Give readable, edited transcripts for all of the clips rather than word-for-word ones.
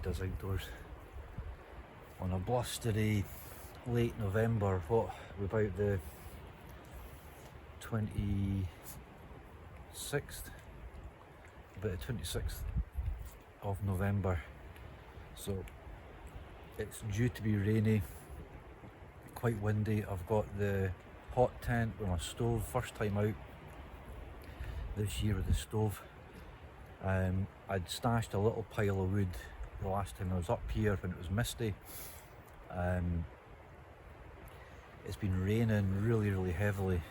does outdoors. On a blustery late November, what, about the 26th? About the 26th of November. So it's due to be rainy, quite windy. I've got the hot tent with my stove, first time out this year with the stove. I'd stashed a little pile of wood the last time I was up here when it was misty. It's been raining really heavily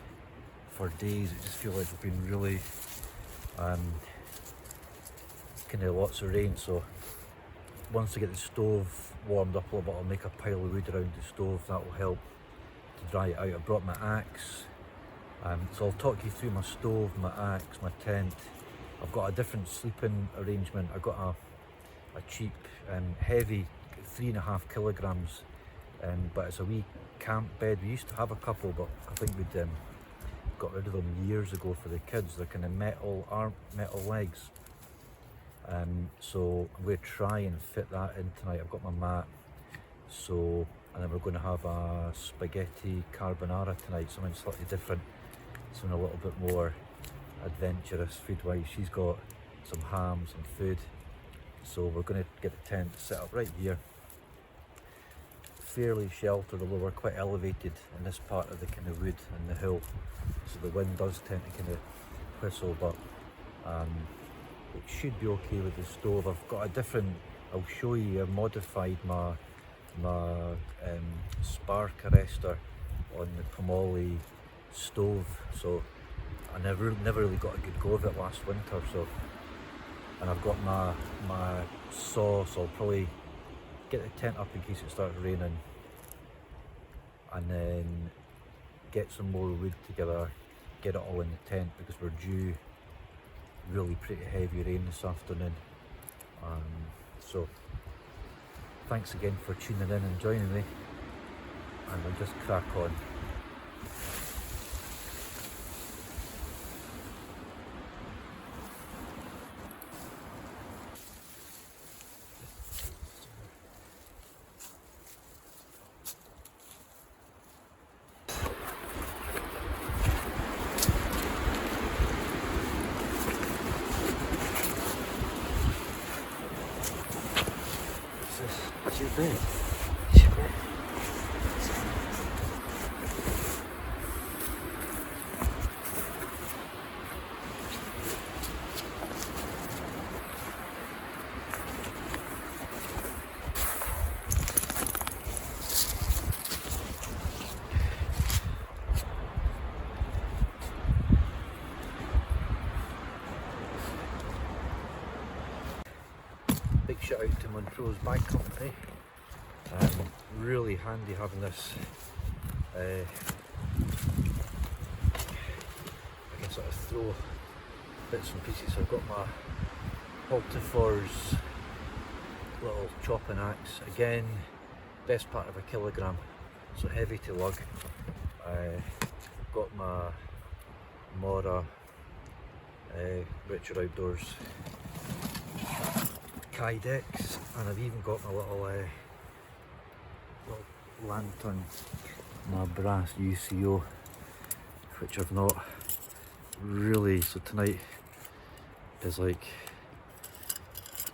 for days. It just feels like it's been really kind of lots of rain. So once I get the stove warmed up a little bit, I'll make a pile of wood around the stove. That will help to dry it out. I brought my axe, so I'll talk you through my stove, my axe, my tent. I've got a different sleeping arrangement. I got a cheap, heavy 3.5 kilograms, but it's a wee camp bed. We used to have a couple, but I think we'd got rid of them years ago for the kids. They're kind of metal legs. So I'm going to try and fit that in tonight. I've got my mat, so, and then we're going to have a spaghetti carbonara tonight, something slightly different, something a little bit more adventurous food wise. She's got some ham, some food, so we're going to get the tent set up right here, fairly sheltered, although we're quite elevated in this part of the kind of wood and the hill, so the wind does tend to kind of whistle, but it should be okay with the stove. I've got a different, I'll show you, I modified my spark arrestor on the Pomoly stove, so I never really got a good go of it last winter. So, and I've got my saw, so I'll probably get the tent up in case it starts raining, and then get some more wood together, get it all in the tent, because we're due really pretty heavy rain this afternoon. So thanks again for tuning in and joining me, and we'll just crack on. What's your bed? It's your bed. Big shout out to Montrose Bag Company. Really handy having this. I can sort of throw bits and pieces. So I've got my Haltifors little chopping axe. Again, best part of 1 kilogram, so heavy to lug. Got my Mora Richer Outdoors Kydex, and I've even got my little lantern, my brass UCO, which I've not really, so tonight is like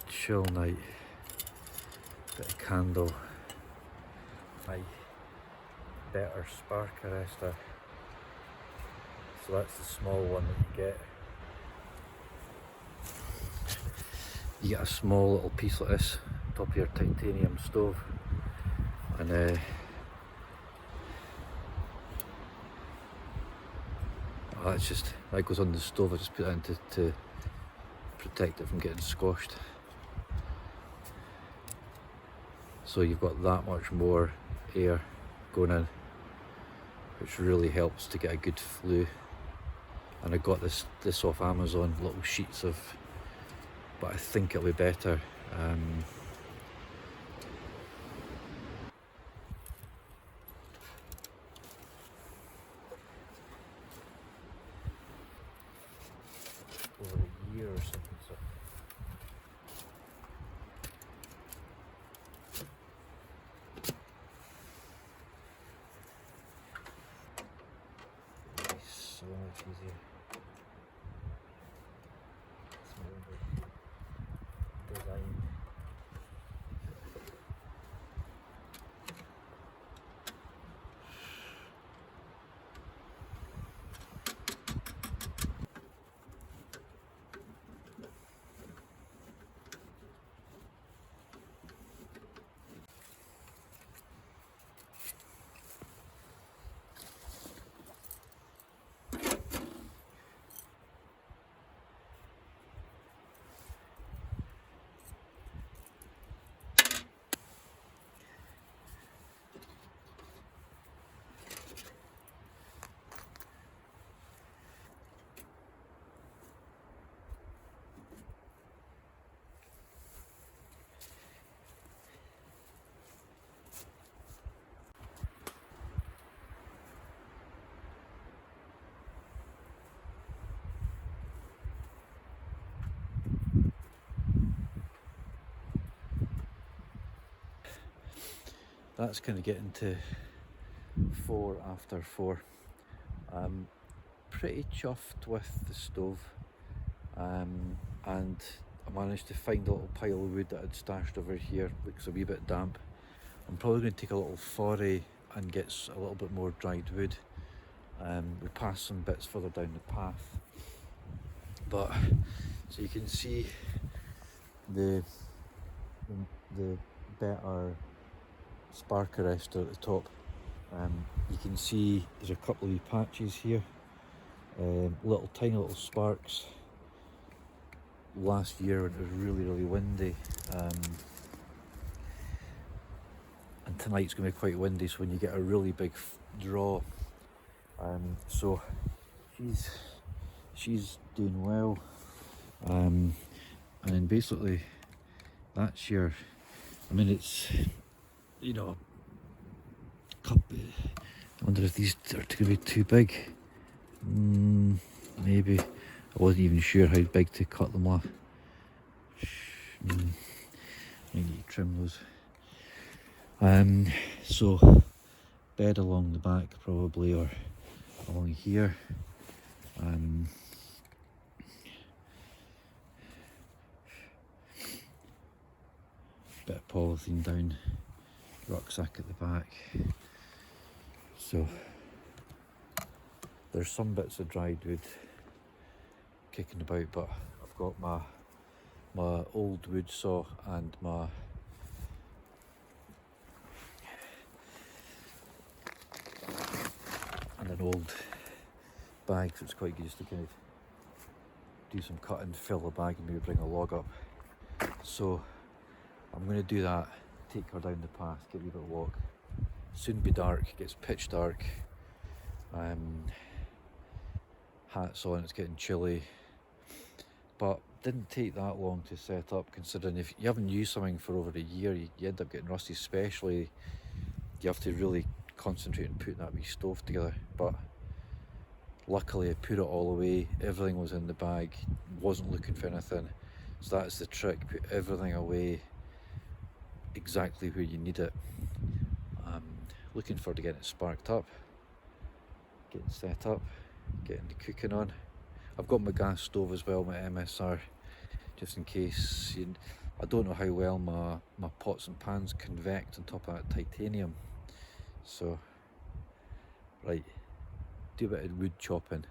chill night, bit of candle, my better spark arrestor, so that's the small one that you get. You get a small little piece like this, top of your titanium stove, and that's just, that goes on the stove. I just put that in to protect it from getting squashed. So you've got that much more air going in, which really helps to get a good flue. And I got this off Amazon, little sheets of, but I think it'll be better. Over a year or something. So that's kind of getting to 4 after 4. I'm pretty chuffed with the stove, and I managed to find a little pile of wood that I'd stashed over here. Looks a wee bit damp. I'm probably going to take a little foray and get a little bit more dried wood. We passed some bits further down the path, but so you can see the better spark arrestor at the top. You can see there's a couple of wee patches here, tiny little sparks. Last year when it was really windy, and tonight's going to be quite windy, so when you get a really big draw, so she's doing well, and then basically that's your, I mean, it's, you know, I wonder if these are going to be too big. Maybe. I wasn't even sure how big to cut them off. I need to trim those. So bed along the back probably, or along here. Bit of polythene down, rucksack at the back. So there's some bits of dried wood kicking about, but I've got my old wood saw and an old bag, so it's quite good just to kind of do some cutting, fill the bag and maybe bring a log up. So I'm going to do that, take her down the path, get a wee bit of walk. Soon be dark, it gets pitch dark. Hats on, it's getting chilly. But didn't take that long to set up, considering if you haven't used something for over a year, you end up getting rusty, especially you have to really concentrate on putting that wee stove together. But luckily I put it all away, everything was in the bag, wasn't looking for anything. So that's the trick, put everything away exactly where you need it. Looking forward to getting it sparked up, getting set up, getting the cooking on. I've got my gas stove as well, my MSR, just in case. I don't know how well my pots and pans convect on top of that titanium. So, right, do a bit of wood chopping.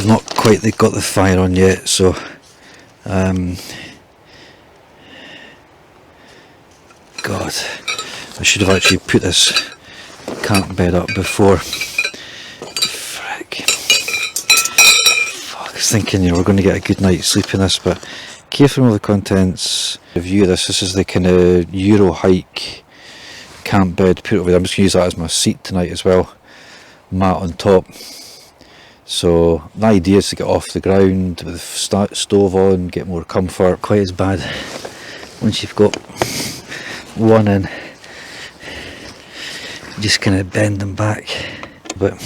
Not quite got the fire on yet, so God, I should have actually put this camp bed up before. Frick. Fuck, I was thinking, we're going to get a good night's sleep in this, but careful with the contents. Review this. This is the kind of Euro hike camp bed. Put it over there. I'm just going to use that as my seat tonight as well. Mat on top. So the idea is to get off the ground with the stove on, get more comfort. Quite as bad once you've got one in, just kind of bend them back. But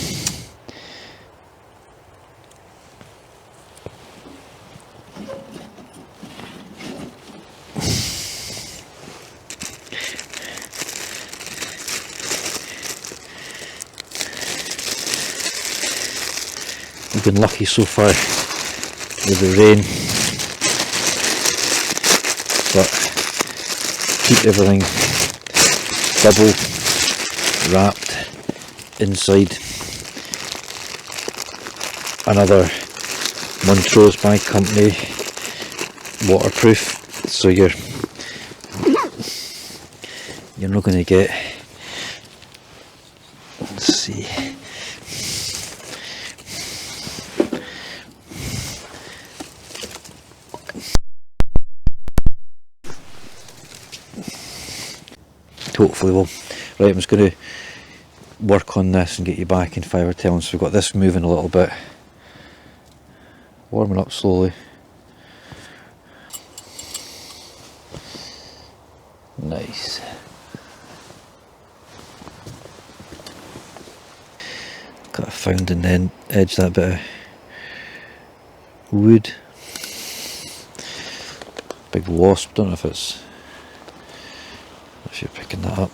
we've been lucky so far with the rain, but keep everything double wrapped inside. Another Montrose by company, waterproof, so you're not going to get, let's see, hopefully we'll, right, I'm just going to work on this and get you back in 5 or 10 minutes. We've got this moving a little bit, warming up slowly. Nice. Got a found and then edge that bit of wood. Big wasp, don't know if you're picking that up.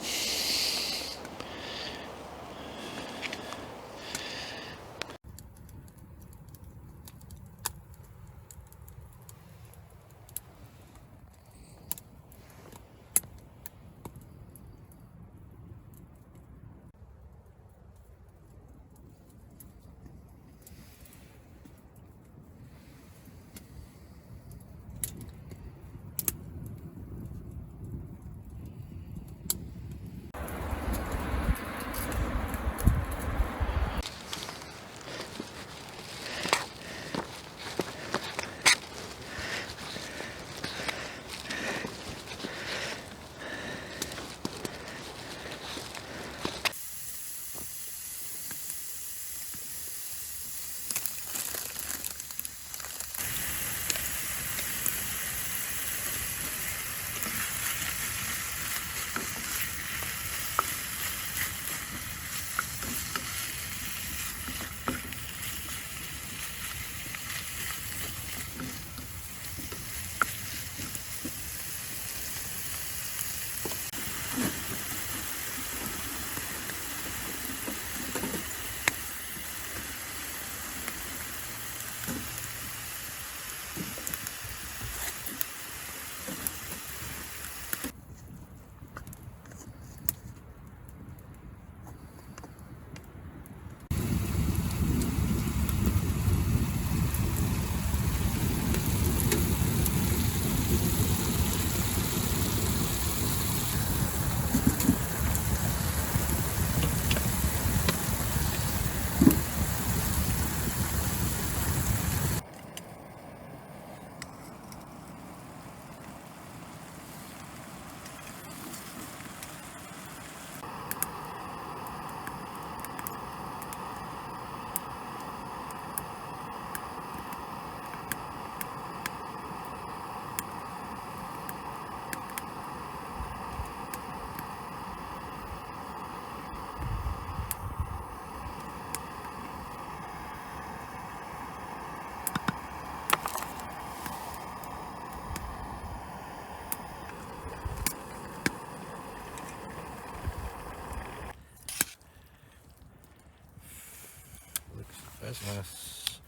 Business.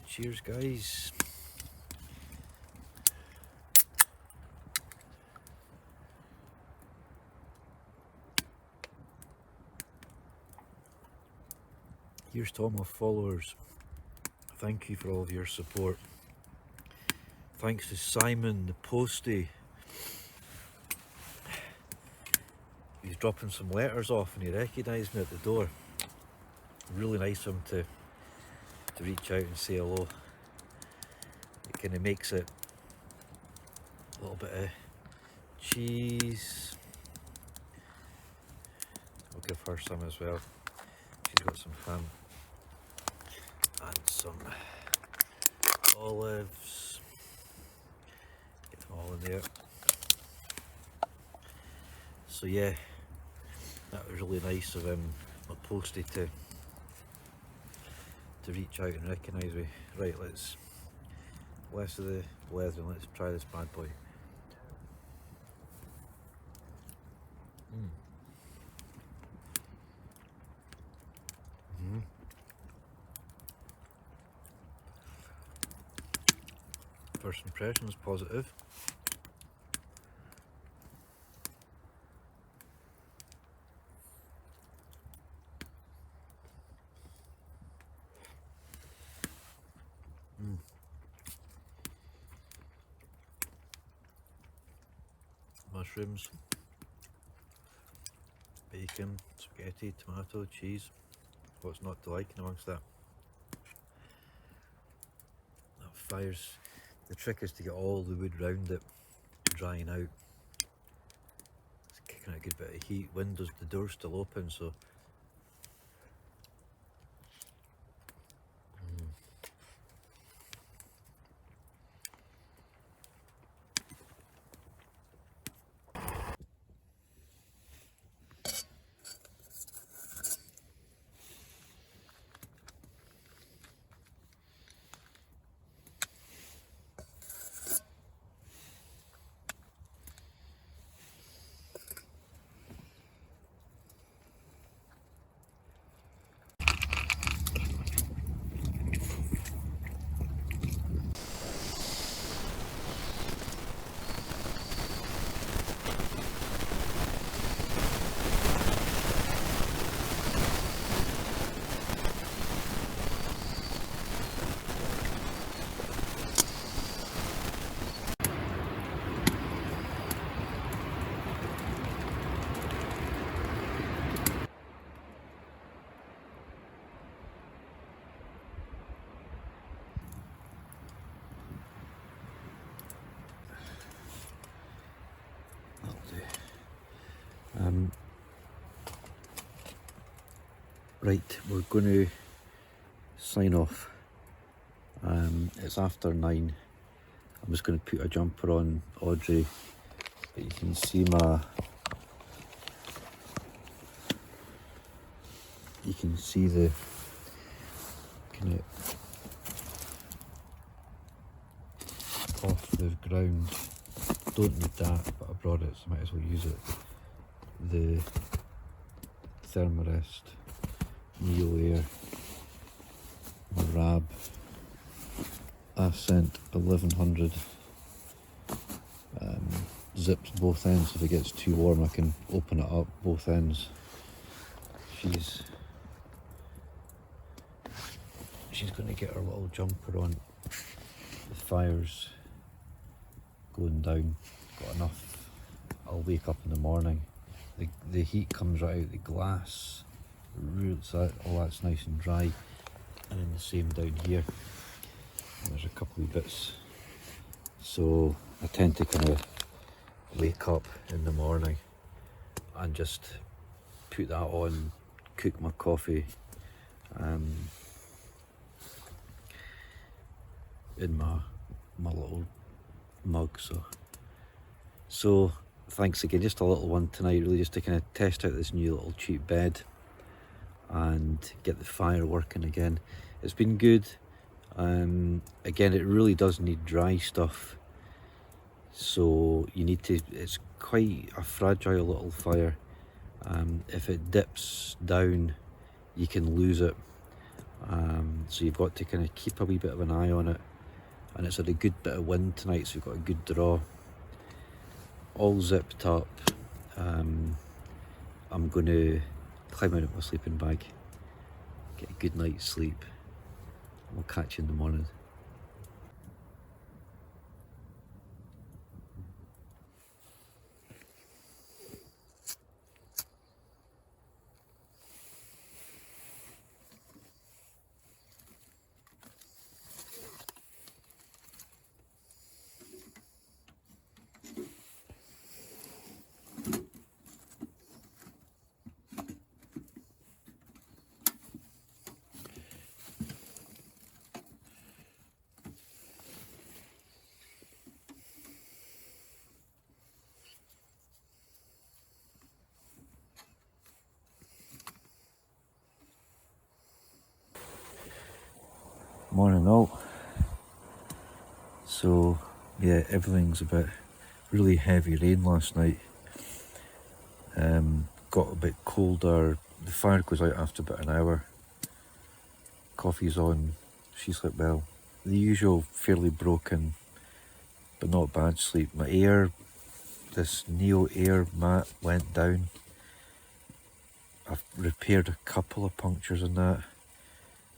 Cheers, guys. Here's to all my followers. Thank you for all of your support. Thanks to Simon the Postie. He's dropping some letters off and he recognised me at the door. Really nice of him to reach out and say hello. It kind of makes it a little bit of cheese. I'll give her some as well. She's got some ham and some olives. Get them all in there. So yeah, that was really nice of my postie to reach out and recognise me. Right, let's less of the leather and let's try this bad boy. First impressions positive. Mushrooms. bacon, spaghetti, tomato, cheese. What's not to like amongst that? Fires. The trick is to get all the wood round it drying out. It's kicking out a good bit of heat. Windows, the door's still open, so that'll do. Right, we're going to sign off. It's after 9. I'm just going to put a jumper on Audrey, but you can see the kind of off the ground. Don't need that, but I brought it, so I might as well use it. The Thermarest Neo Air Rab Ascent 1100 zips both ends. If it gets too warm, I can open it up both ends. She's going to get her little jumper on. The fire's going down. Got enough. I'll wake up in the morning. The heat comes right out the glass. So all that's nice and dry. And then the same down here. And there's a couple of bits. So I tend to kind of wake up in the morning and just put that on, cook my coffee in my little mug. So thanks again, just a little one tonight, really just to kind of test out this new little cheap bed and get the fire working again. It's been good. Again, it really does need dry stuff, so you need to, it's quite a fragile little fire. If it dips down, you can lose it, so you've got to kind of keep a wee bit of an eye on it. And it's had a good bit of wind tonight, so we've got a good draw. All zipped up. I'm going to climb out of my sleeping bag, get a good night's sleep. We'll catch you in the morning. Morning all. So yeah, everything's a bit really heavy rain last night. Got a bit colder. The fire goes out after about an hour. Coffee's on. She slept well. The usual fairly broken but not bad sleep. My this Neo Air mat went down. I've repaired a couple of punctures in that.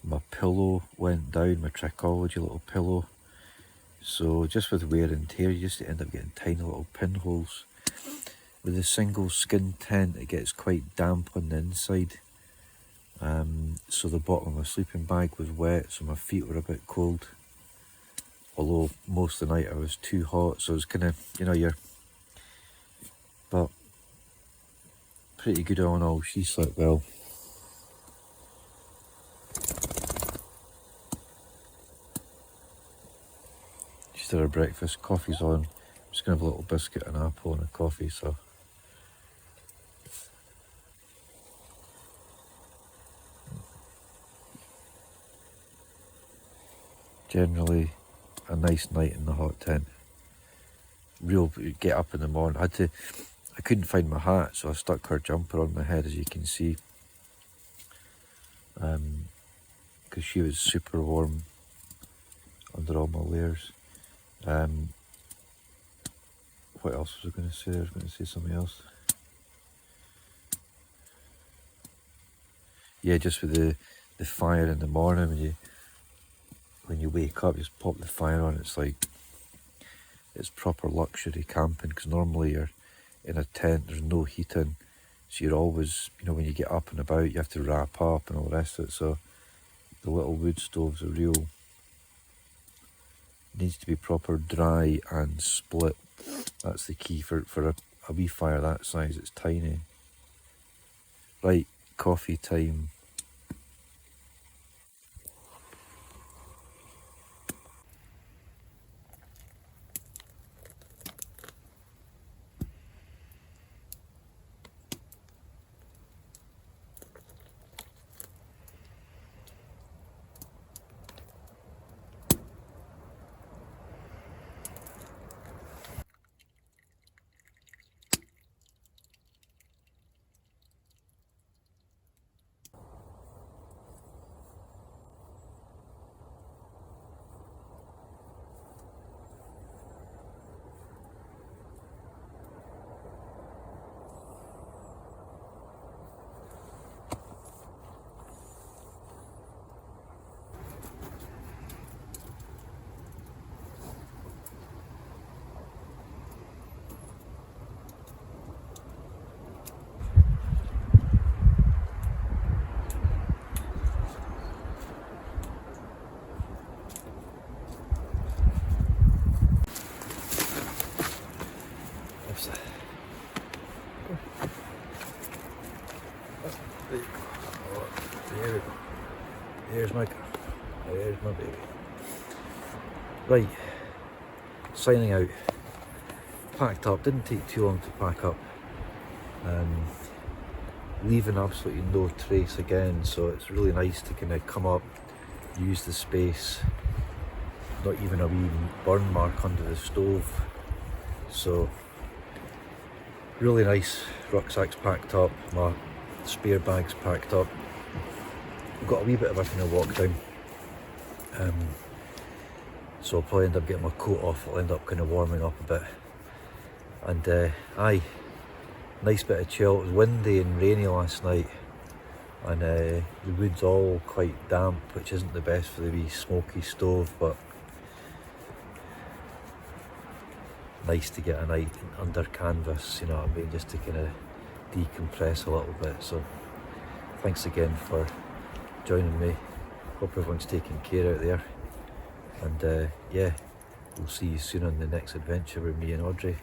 My pillow went down, my Trichology little pillow. So just with wear and tear, you just end up getting tiny little pinholes. with a single skin tent, it gets quite damp on the inside. So the bottom of my sleeping bag was wet, so my feet were a bit cold. Although most of the night I was too hot, so it was kind of, but pretty good all in all. She slept well. She's had her breakfast, coffee's on. I'm just gonna have a little biscuit, an apple and a coffee, so. Generally a nice night in the hot tent. Real get up in the morning. I couldn't find my hat, so I stuck her jumper on my head, as you can see. Because she was super warm under all my layers. What else was I going to say? I was going to say something else. Yeah, just with the fire in the morning, when you wake up, just pop the fire on. It's proper luxury camping, because normally you're in a tent, there's no heating, so you're always, when you get up and about, you have to wrap up and all the rest of it. So the little wood stoves are needs to be proper dry and split. That's the key for a wee fire that size. It's tiny. Right, coffee time. There we go. There's my baby. Right, signing out. Packed up, didn't take too long to pack up. Leaving absolutely no trace again, so it's really nice to kind of come up, use the space, not even a wee burn mark under the stove. So really nice. Rucksack's packed up, my spare bag's packed up. I've got a wee bit of a kind of walk down, so I'll probably end up getting my coat off. I'll end up kind of warming up a bit, and nice bit of chill. It was windy and rainy last night, and the wood's all quite damp, which isn't the best for the wee Smokey stove, but nice to get a night under canvas, you know what I mean, just to kind of decompress a little bit. So thanks again for joining me. Hope everyone's taking care out there, and yeah, we'll see you soon on the next adventure with me and Audrey.